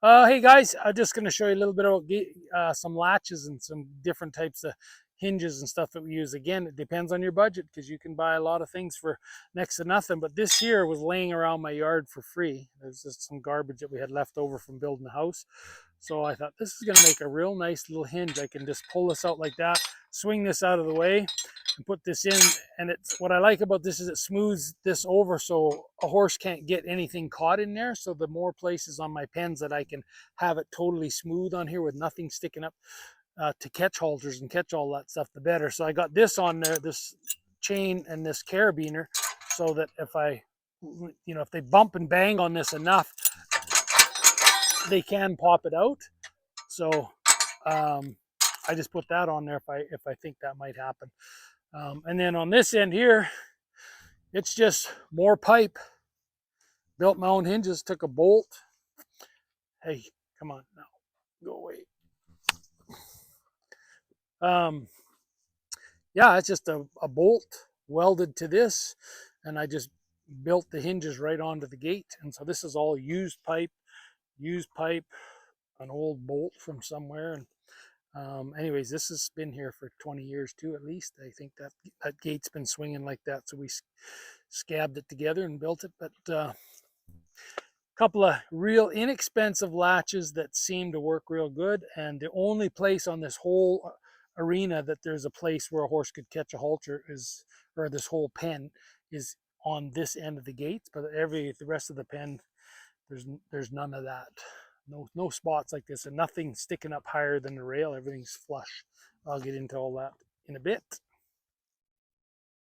Hey guys, I'm just going to show you a little bit about some latches and some different types of hinges and stuff that we use. Again, it depends on your budget because you can buy a lot of things for next to nothing. But this here was laying around my yard for free. There's just some garbage that we had left over from building the house. So I thought this is going to make a real nice little hinge. I can just pull this out like that, swing this out of the way, and put this in. And it's what I like about this is it smooths this over so a horse can't get anything caught in there. So the more places on my pens that I can have it totally smooth on here with nothing sticking up to catch halters and catch all that stuff, the better. So I got this on there, this chain and this carabiner, so that if if they bump and bang on this enough, they can pop it out. So um, I just put that on there if I think that might happen. And then on this end here, it's just more pipe. Built my own hinges, took a bolt. Hey, come on now, go away. Um, yeah, it's just a bolt welded to this, and I just built the hinges right onto the gate. And so this is all used pipe, an old bolt from somewhere. And anyways, this has been here for 20 years too, at least. I think that gate's been swinging like that, so we scabbed it together and built it. But couple of real inexpensive latches that seem to work real good, and the only place on this whole arena that there's a place where a horse could catch a halter is, or this whole pen is on this end of the gates. But the rest of the pen, there's none of that. No spots like this, and nothing sticking up higher than the rail. Everything's flush. I'll get into all that in a bit.